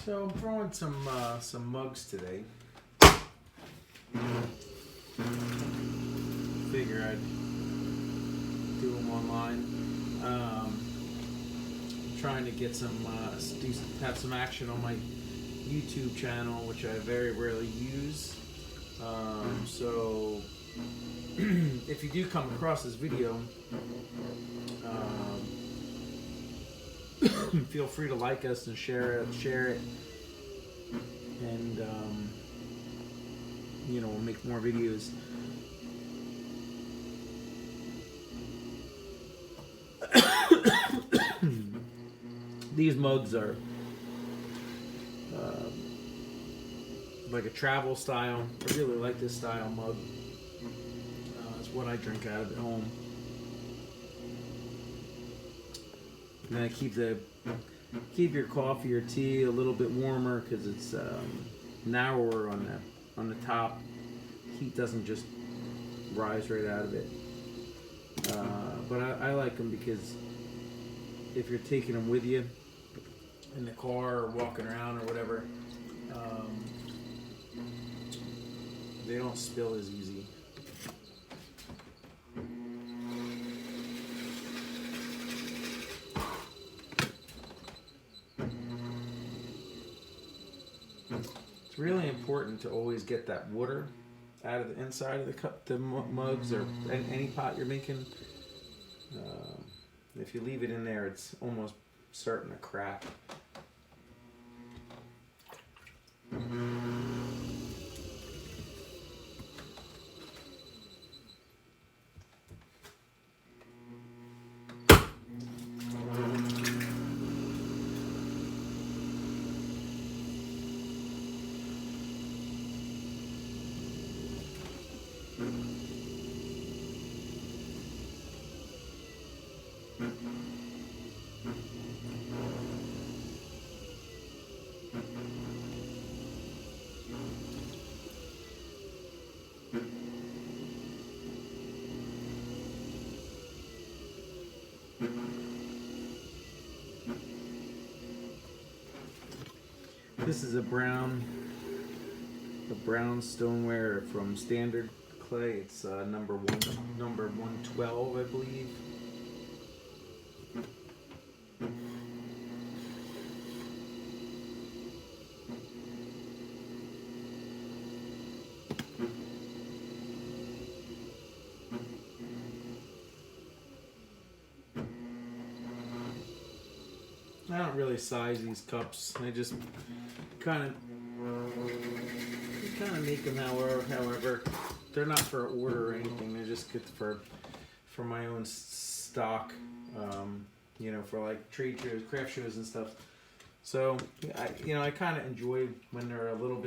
So I'm throwing some mugs today. Figure I'd do them online. I'm trying to get have some action on my YouTube channel, which I very rarely use. So if you do come across this video, feel free to like us and share it, and we'll make more videos. These mugs are like a travel style. I really like this style mug. It's what I drink out of at home. And then I keep your coffee or tea a little bit warmer because it's narrower on the top. Heat doesn't just rise right out of it. But I like them because if you're taking them with you in the car or walking around or whatever, they don't spill as easy. It's really important to always get that water out of the inside of the cup, the mugs, or any pot you're making. If you leave it in there, it's almost certain to crack. This is a brown stoneware from Standard Clay. It's number 112, I believe. I don't really size these cups. I just kind of make them however. They're not for order or anything. They're just good for my own stock. For like trade shows, craft shows, and stuff. So I kind of enjoy when they're all a little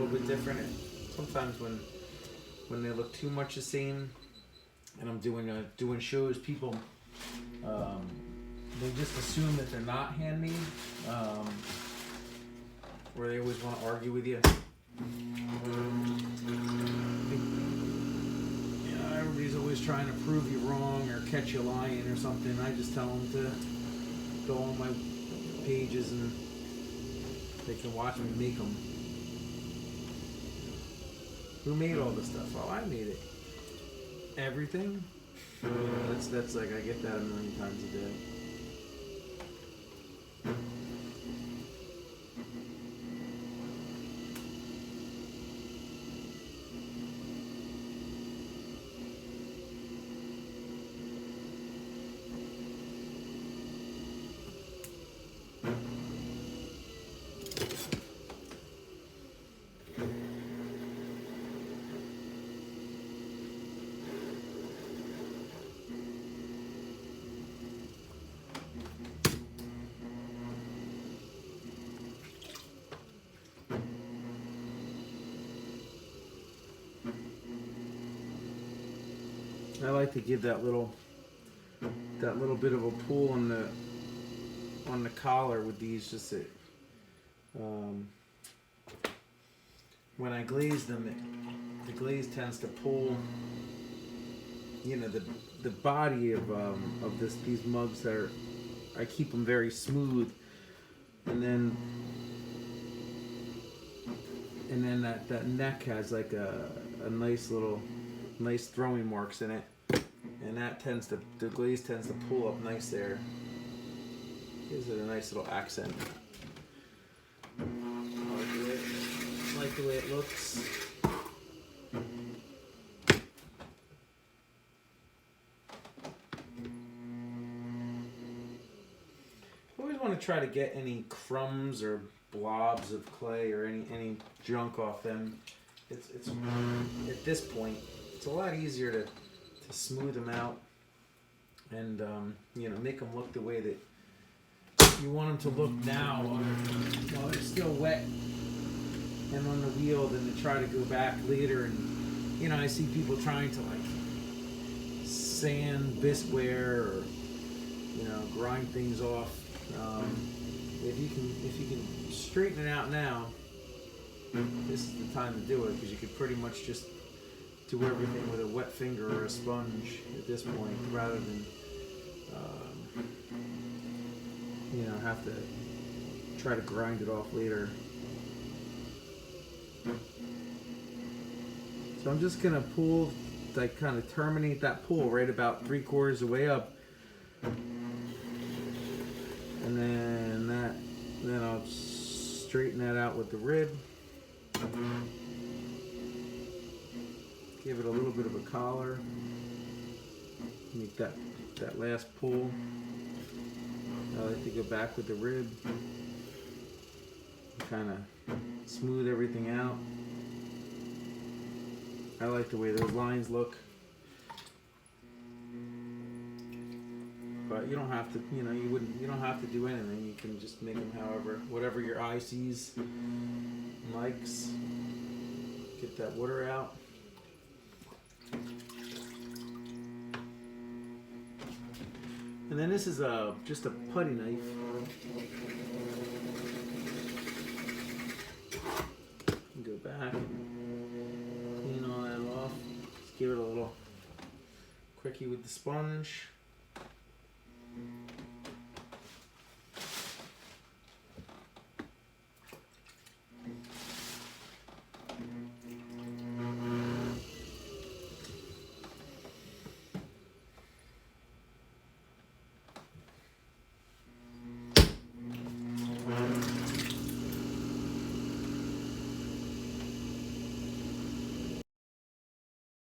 bit different. And sometimes when they look too much the same, and I'm doing shows, people. They just assume that they're not handmade, or they always want to argue with you. Everybody's always trying to prove you wrong or catch you lying or something. I just tell them to go on my pages and they can watch me make them. Who made all this stuff? Oh, I made it. Everything? That's like, I get that a million times a day. I like to give that little bit of a pull on the collar with these, just that when I glaze them, the glaze tends to pull, the body of these mugs I keep them very smooth, and then that neck has like a nice throwing marks in it, and that tends to, the glaze tends to pull up nice there. Gives it a nice little accent. I like the way it looks. I always want to try to get any crumbs or blobs of clay or any junk off them. It's at this point it's a lot easier to smooth them out and make them look the way that you want them to look now while they're still wet and on the wheel than to try to go back later. And I see people trying to like sand bisqueware or grind things off. If you can straighten it out now, this is the time to do it, because you could pretty much just do everything with a wet finger or a sponge at this point, rather than have to try to grind it off later. So I'm just gonna pull, like kind of terminate that pull right about 3/4 of the way up, and then I'll straighten that out with the rib. Give it a little bit of a collar. Make that last pull. I like to go back with the rib. Kind of smooth everything out. I like the way those lines look. But you don't have to, you don't have to do anything. You can just make them whatever your eye sees and likes. Get that water out. And then this is just a putty knife. Go back and clean all that off. Just give it a little quickie with the sponge.